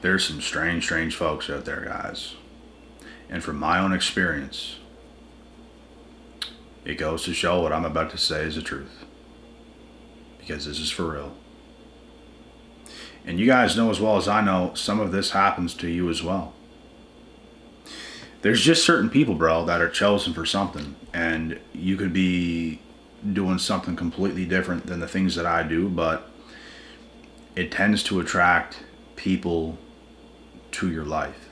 There's some strange folks out there, guys. And from my own experience, it goes to show what I'm about to say is the truth. Because this is for real. And you guys know as well as I know, some of this happens to you as well. There's just certain people, bro, that are chosen for something. And you could be doing something completely different than the things that I do, but it tends to attract people to your life.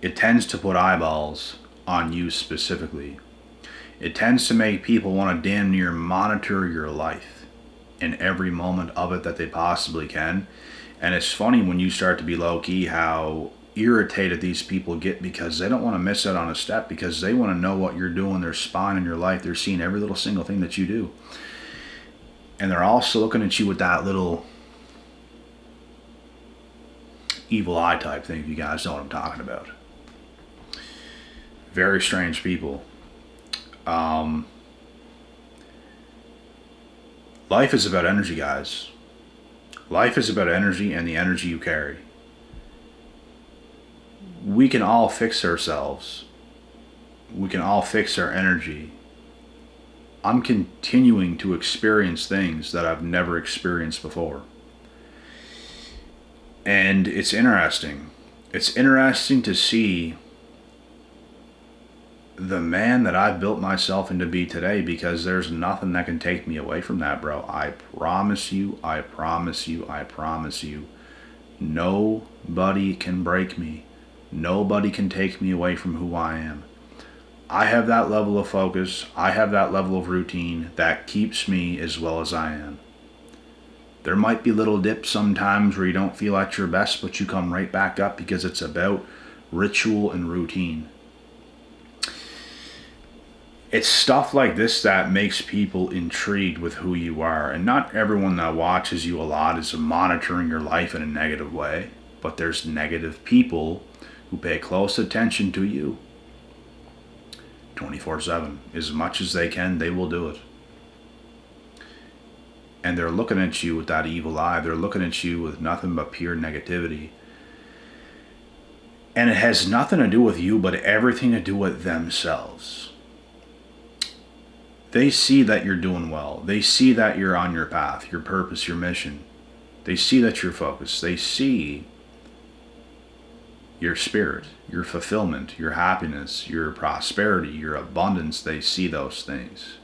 It tends to put eyeballs on you specifically. It tends to make people want to damn near monitor your life in every moment of it that they possibly can. And it's funny when you start to be low key how irritated these people get because they don't want to miss out on a step, because they want to know what you're doing. They're spying on your life. They're seeing every little single thing that you do. And they're also looking at you with that little evil eye type thing, if you guys know what I'm talking about. Very strange people. Life is about energy, guys. Life is about energy and the energy you carry. We can all fix ourselves. We can all fix our energy. I'm continuing to experience things that I've never experienced before. And it's interesting. It's interesting to see the man that I've built myself into be today, because there's nothing that can take me away from that, bro. I promise you, I promise you, I promise you. Nobody can break me. Nobody can take me away from who I am. I have that level of focus. I have that level of routine that keeps me as well as I am. There might be little dips sometimes where you don't feel at your best, but you come right back up because it's about ritual and routine. It's stuff like this that makes people intrigued with who you are. And not everyone that watches you a lot is monitoring your life in a negative way, but there's negative people who pay close attention to you 24/7. As much as they can, they will do it. And they're looking at you with that evil eye. They're looking at you with nothing but pure negativity. And it has nothing to do with you, but everything to do with themselves. They see that you're doing well. They see that you're on your path, your purpose, your mission. They see that you're focused. They see your spirit, your fulfillment, your happiness, your prosperity, your abundance. They see those things.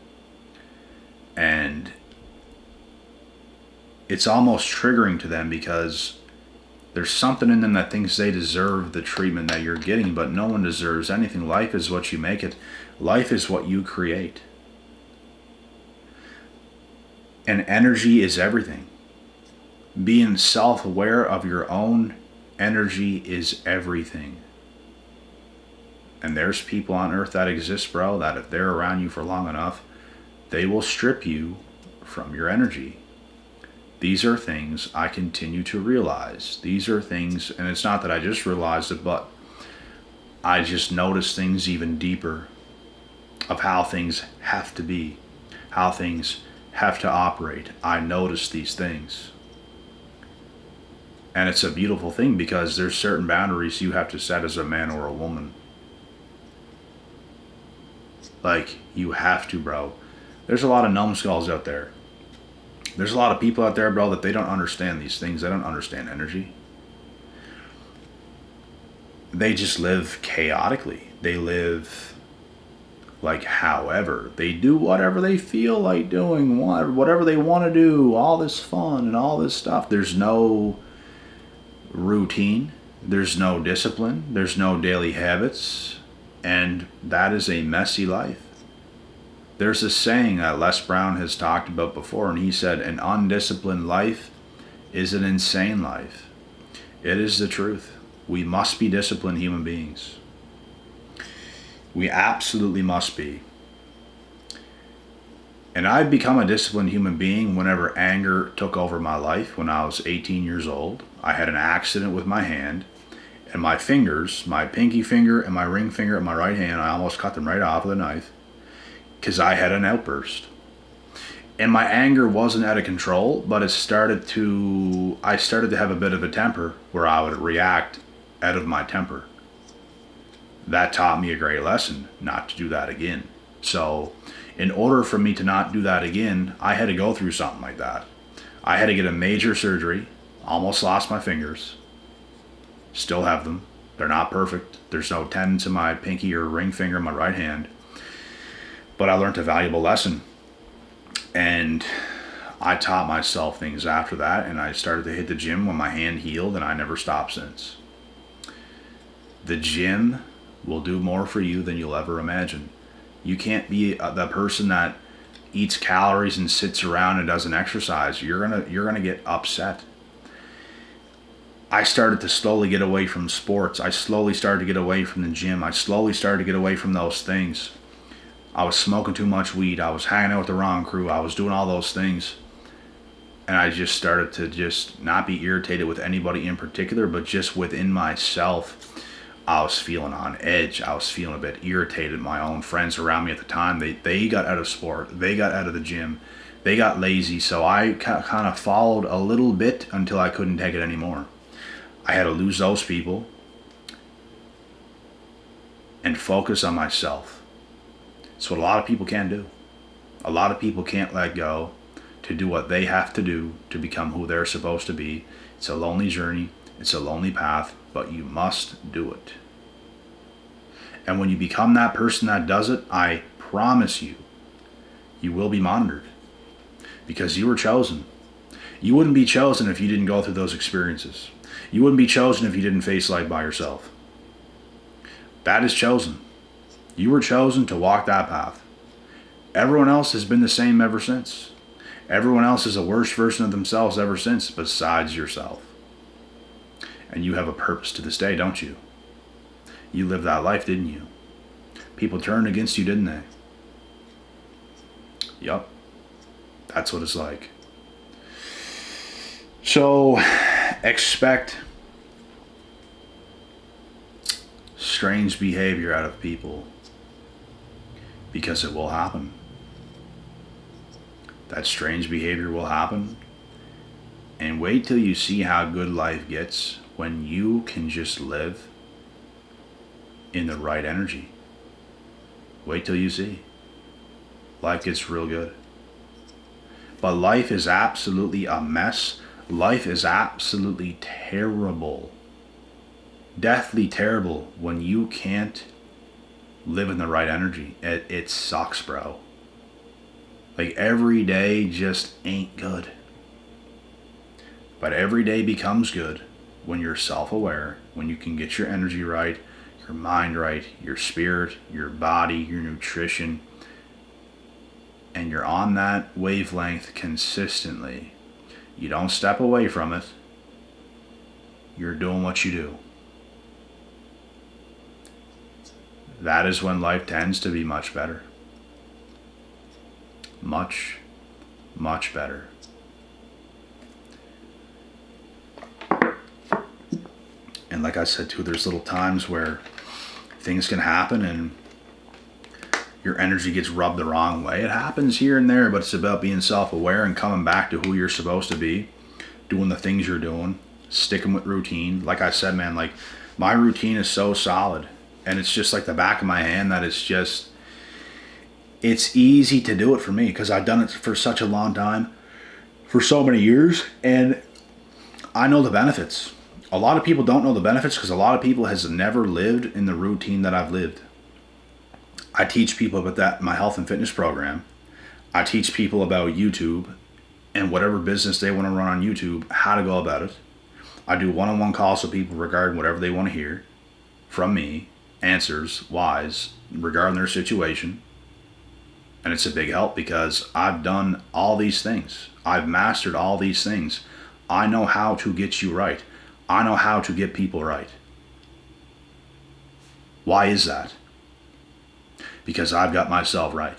And it's almost triggering to them because there's something in them that thinks they deserve the treatment that you're getting, but no one deserves anything. Life is what you make it. Life is what you create. And energy is everything. Being self-aware of your own energy is everything. And there's people on earth that exist, bro, that if they're around you for long enough, they will strip you from your energy. These are things I continue to realize. These are things, and it's not that I just realized it, but I just noticed things even deeper of how things have to be, how things have to operate. I notice these things. And it's a beautiful thing because there's certain boundaries you have to set as a man or a woman. Like, you have to, bro. There's a lot of numbskulls out there. There's a lot of people out there, bro, that they don't understand these things. They don't understand energy. They just live chaotically. They live like however. They do whatever they feel like doing, whatever they want to do, all this fun and all this stuff. There's no routine. There's no discipline. There's no daily habits. And that is a messy life. There's a saying that Les Brown has talked about before, and he said, an undisciplined life is an insane life. It is the truth. We must be disciplined human beings. We absolutely must be. And I've become a disciplined human being whenever anger took over my life. When I was 18 years old, I had an accident with my hand, and my fingers, my pinky finger and my ring finger of my right hand, I almost cut them right off with a knife because I had an outburst. And my anger wasn't out of control, but I started to have a bit of a temper where I would react out of my temper. That taught me a great lesson not to do that again. So, in order for me to not do that again, I had to go through something like that. I had to get a major surgery, almost lost my fingers, still have them. They're not perfect. There's no tendons in my pinky or ring finger in my right hand. But I learned a valuable lesson. And I taught myself things after that, and I started to hit the gym when my hand healed, and I never stopped since. The gym will do more for you than you'll ever imagine. You can't be the person that eats calories and sits around and doesn't exercise. You're gonna get upset. I started to slowly get away from sports. I slowly started to get away from the gym. I slowly started to get away from those things. I was smoking too much weed. I was hanging out with the wrong crew. I was doing all those things. And I just started to just not be irritated with anybody in particular, but just within myself, I was feeling on edge. I was feeling a bit irritated. My own friends around me at the time, they got out of sport. They got out of the gym. They got lazy. So I kind of followed a little bit until I couldn't take it anymore. I had to lose those people and focus on myself. It's what a lot of people can't do. A lot of people can't let go to do what they have to do to become who they're supposed to be. It's a lonely journey. It's a lonely path, but you must do it. And when you become that person that does it, I promise you, you will be monitored because you were chosen. You wouldn't be chosen if you didn't go through those experiences. You wouldn't be chosen if you didn't face life by yourself. That is chosen. You were chosen to walk that path. Everyone else has been the same ever since. Everyone else is a worse version of themselves ever since, besides yourself. And you have a purpose to this day, don't you? You lived that life, didn't you? People turned against you, didn't they? Yup. That's what it's like. So, expect strange behavior out of people because it will happen. That strange behavior will happen. And wait till you see how good life gets when you can just live in the right energy. Wait till you see. Life gets real good. But life is absolutely a mess. Life is absolutely terrible. Deathly terrible when you can't live in the right energy. It sucks, bro. Like every day just ain't good. But every day becomes good when you're self-aware, when you can get your energy right, your mind right, your spirit, your body, your nutrition, and you're on that wavelength consistently. You don't step away from it. You're doing what you do. That is when life tends to be much better. Much, much better. And like I said too, there's little times where things can happen and your energy gets rubbed the wrong way. It happens here and there, but it's about being self-aware and coming back to who you're supposed to be, doing the things you're doing, sticking with routine. Like I said, man, like my routine is so solid and it's just like the back of my hand that it's easy to do it for me because I've done it for such a long time, for so many years, and I know the benefits. A lot of people don't know the benefits because a lot of people has never lived in the routine that I've lived. I teach people about that in my health and fitness program. I teach people about YouTube and whatever business they want to run on YouTube, how to go about it. I do one-on-one calls with people regarding whatever they want to hear from me, answers, whys, regarding their situation. And it's a big help because I've done all these things. I've mastered all these things. I know how to get you right. I know how to get people right. Why is that? Because I've got myself right.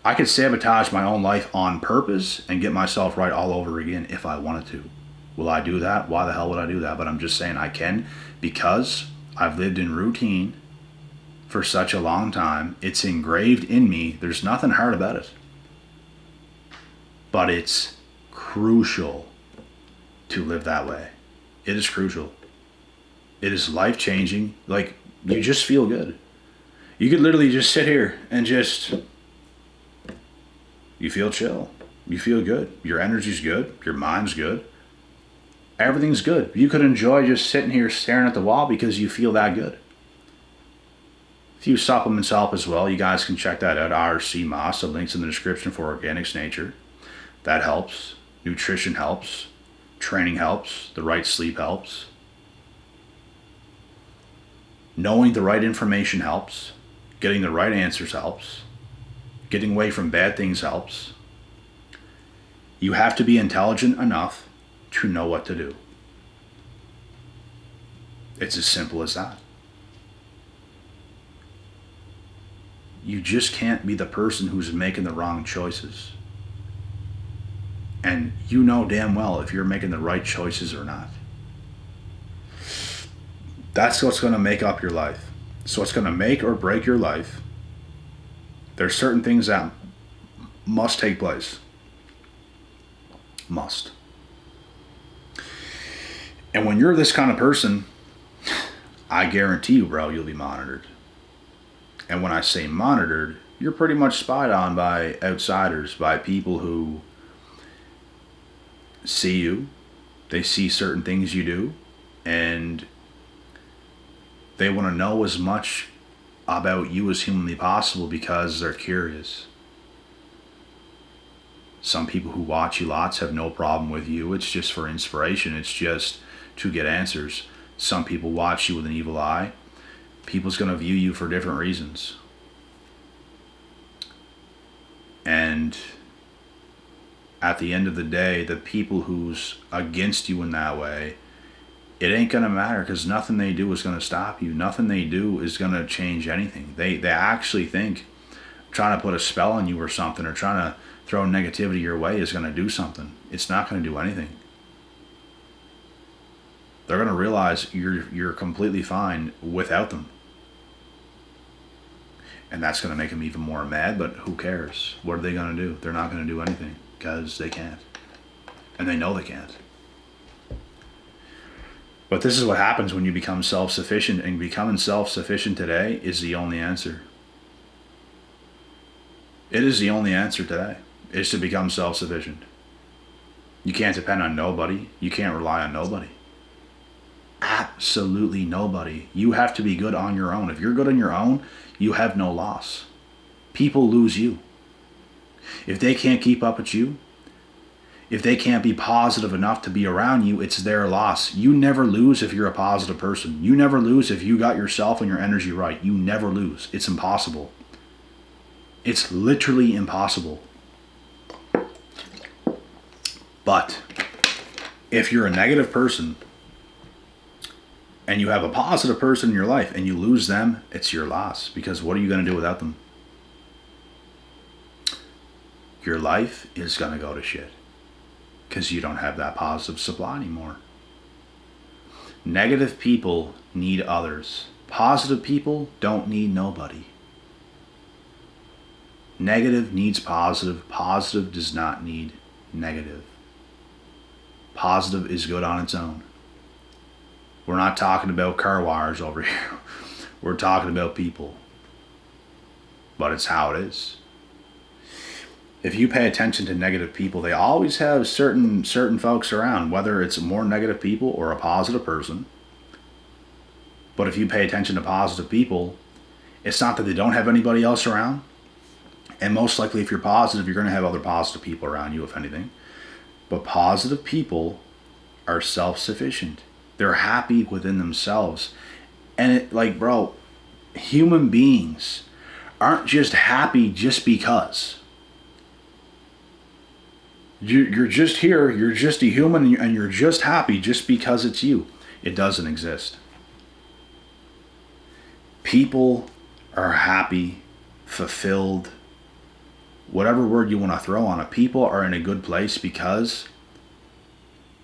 I could sabotage my own life on purpose and get myself right all over again if I wanted to. Will I do that? Why the hell would I do that? But I'm just saying I can because I've lived in routine for such a long time. It's engraved in me. There's nothing hard about it. But it's crucial to live that way. It is crucial. It is life-changing. Like, you just feel good. You could literally just sit here and you feel chill. You feel good. Your energy's good. Your mind's good. Everything's good. You could enjoy just sitting here staring at the wall because you feel that good. A few supplements help as well. You guys can check that out. RC Moss. The link's in the description for Organics Nature. That helps. Nutrition helps. Training helps. The right sleep helps. Knowing the right information helps. Getting the right answers helps. Getting away from bad things helps. You have to be intelligent enough to know what to do. It's as simple as that. You just can't be the person who's making the wrong choices. And you know damn well if you're making the right choices or not. That's what's going to make up your life. So what's going to make or break your life. There's certain things that must take place. Must. And when you're this kind of person, I guarantee you, bro, you'll be monitored. And when I say monitored, you're pretty much spied on by outsiders, by people who see you. They see certain things you do, and they want to know as much about you as humanly possible because they're curious. Some people who watch you lots have no problem with you. It's just for inspiration. It's just to get answers. Some people watch you with an evil eye. People's going to view you for different reasons. And at the end of the day, the people who's against you in that way, it ain't going to matter because nothing they do is going to stop you. Nothing they do is going to change anything. They actually think trying to put a spell on you or something or trying to throw negativity your way is going to do something. It's not going to do anything. They're going to realize you're completely fine without them. And that's going to make them even more mad, but who cares? What are they going to do? They're not going to do anything because they can't. And they know they can't. But this is what happens when you become self-sufficient, and becoming self-sufficient today is the only answer. It is the only answer today, is to become self-sufficient. You can't depend on nobody. You can't rely on nobody. Absolutely nobody. You have to be good on your own. If you're good on your own, you have no loss. People lose you. If they can't keep up with you, if they can't be positive enough to be around you, it's their loss. You never lose if you're a positive person. You never lose if you got yourself and your energy right. You never lose. It's impossible. It's literally impossible. But if you're a negative person and you have a positive person in your life and you lose them, it's your loss. Because what are you going to do without them? Your life is going to go to shit. Because you don't have that positive supply anymore. Negative people need others. Positive people don't need nobody. Negative needs positive. Positive does not need negative. Positive is good on its own. We're not talking about car wires over here. We're talking about people. But it's how it is. If you pay attention to negative people, they always have certain folks around, whether it's more negative people or a positive person. But if you pay attention to positive people, it's not that they don't have anybody else around. And most likely if you're positive, you're going to have other positive people around you, if anything. But positive people are self-sufficient. They're happy within themselves. And it, like, bro, human beings aren't just happy just because. You're just here, you're just a human, and you're just happy just because it's you. It doesn't exist. People are happy, fulfilled, whatever word you want to throw on it. People are in a good place because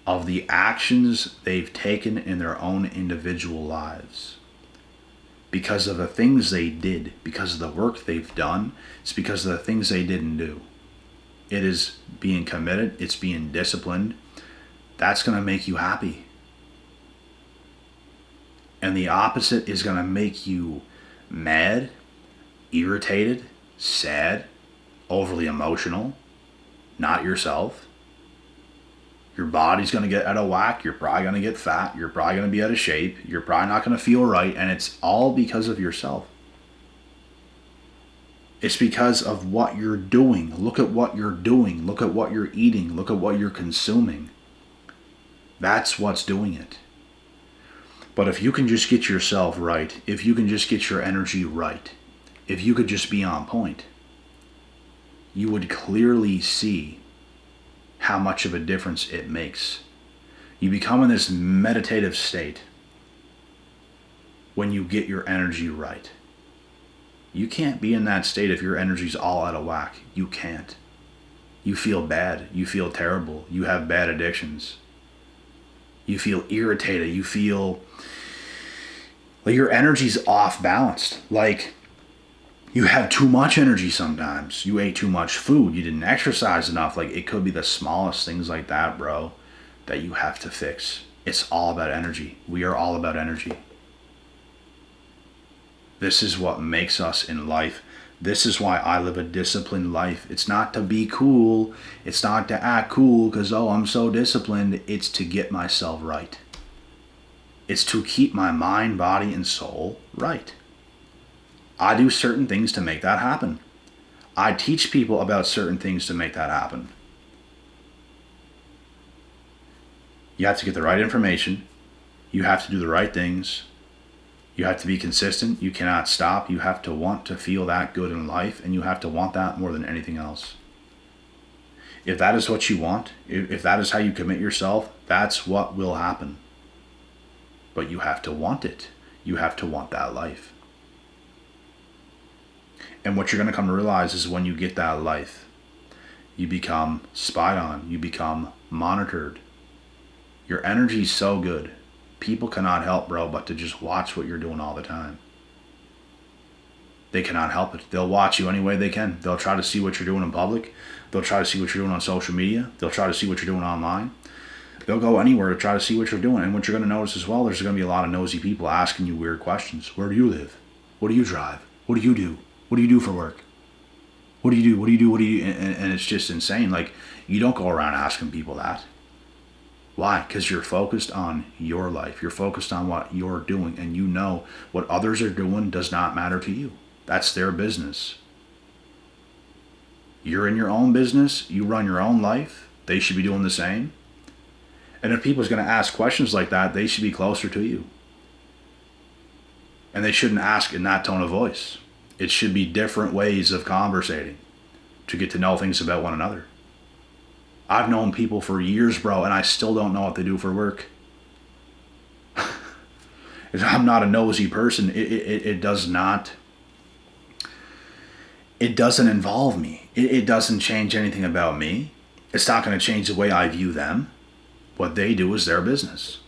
of the actions they've taken in their own individual lives. Because of the things they did, because of the work they've done, it's because of the things they didn't do. It is being committed. It's being disciplined. That's going to make you happy. And the opposite is going to make you mad, irritated, sad, overly emotional, not yourself. Your body's going to get out of whack. You're probably going to get fat. You're probably going to be out of shape. You're probably not going to feel right. And it's all because of yourself. It's because of what you're doing. Look at what you're doing. Look at what you're eating. Look at what you're consuming. That's what's doing it. But if you can just get yourself right, if you can just get your energy right, if you could just be on point, you would clearly see how much of a difference it makes. You become in this meditative state when you get your energy right. You can't be in that state if your energy's all out of whack. You can't. You feel bad. You feel terrible. You have bad addictions. You feel irritated. You feel like your energy's off balanced. Like you have too much energy sometimes. You ate too much food. You didn't exercise enough. Like it could be the smallest things like that, bro, that you have to fix. It's all about energy. We are all about energy. This is what makes us in life. This is why I live a disciplined life. It's not to be cool. It's not to act cool because, oh, I'm so disciplined. It's to get myself right. It's to keep my mind, body, and soul right. I do certain things to make that happen. I teach people about certain things to make that happen. You have to get the right information. You have to do the right things. You have to be consistent. You cannot stop. You have to want to feel that good in life, and you have to want that more than anything else. If that is what you want, if that is how you commit yourself, that's what will happen. But you have to want it. You have to want that life. And what you're going to come to realize is when you get that life, you become spied on. You become monitored. Your energy's so good. People cannot help, bro, but to just watch what you're doing all the time. They cannot help it. They'll watch you any way they can. They'll try to see what you're doing in public. They'll try to see what you're doing on social media. They'll try to see what you're doing online. They'll go anywhere to try to see what you're doing. And what you're going to notice as well, there's going to be a lot of nosy people asking you weird questions. Where do you live? What do you drive? What do you do? What do you do for work? What do you do? What do you do? What do you do? And it's just insane. Like, you don't go around asking people that. Why? Because you're focused on your life. You're focused on what you're doing. And you know what others are doing does not matter to you. That's their business. You're in your own business. You run your own life. They should be doing the same. And if people's going to ask questions like that, they should be closer to you. And they shouldn't ask in that tone of voice. It should be different ways of conversating to get to know things about one another. I've known people for years, bro, and I still don't know what they do for work. I'm not a nosy person. It does not. It doesn't involve me. It doesn't change anything about me. It's not going to change the way I view them. What they do is their business.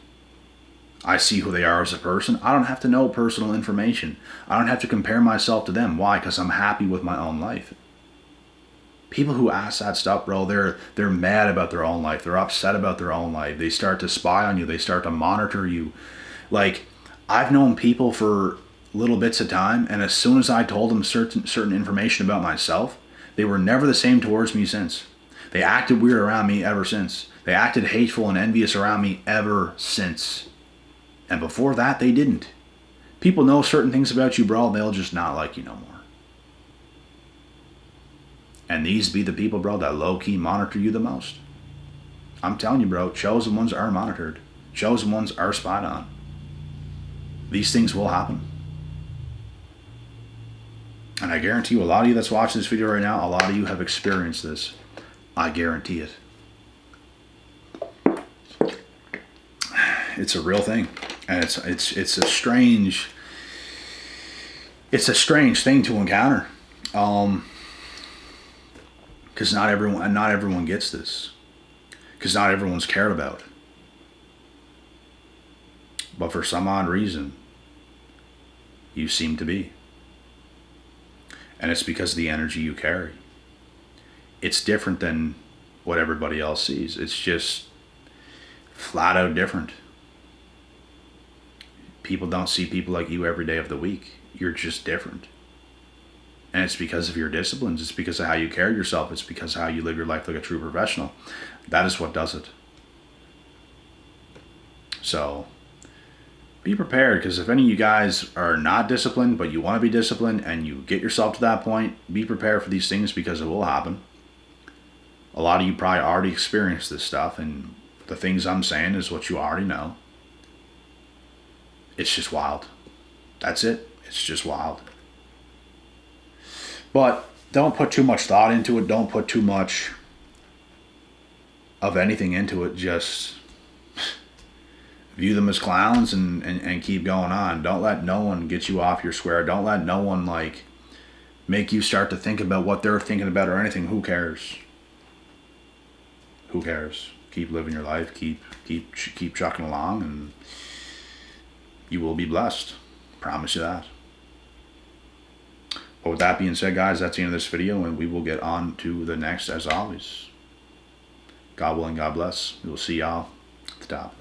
I see who they are as a person. I don't have to know personal information. I don't have to compare myself to them. Why? Because I'm happy with my own life. People who ask that stuff, bro, they're mad about their own life. They're upset about their own life. They start to spy on you. They start to monitor you. Like, I've known people for little bits of time, and as soon as I told them certain information about myself, they were never the same towards me since. They acted weird around me ever since. They acted hateful and envious around me ever since. And before that, they didn't. People know certain things about you, bro, they'll just not like you no more. And these be the people, bro, that low-key monitor you the most. I'm telling you, bro, chosen ones are monitored. Chosen ones are spied on. These things will happen. And I guarantee you, a lot of you that's watching this video right now, a lot of you have experienced this. I guarantee it. It's a real thing. And it's a strange thing to encounter. Because not everyone gets this. Because not everyone's cared about. But for some odd reason, you seem to be. And it's because of the energy you carry. it's different than what everybody else sees. It's just flat out different. People don't see people like you every day of the week. You're just different. And it's because of your disciplines. It's because of how you carry yourself. It's because of how you live your life like a true professional. That is what does it. So be prepared, because if any of you guys are not disciplined, but you want to be disciplined and you get yourself to that point, be prepared for these things, because it will happen. A lot of you probably already experienced this stuff, and the things I'm saying is what you already know. It's just wild. That's it. It's just wild. But don't put too much thought into it. Don't put too much of anything into it. Just view them as clowns and keep going on. Don't let no one get you off your square. Don't let no one like make you start to think about what they're thinking about or anything. Who cares? Who cares? Keep living your life. Keep trucking along, and you will be blessed. Promise you that. But with that being said, guys, that's the end of this video, and we will get on to the next as always. God willing, God bless. We will see y'all at the top.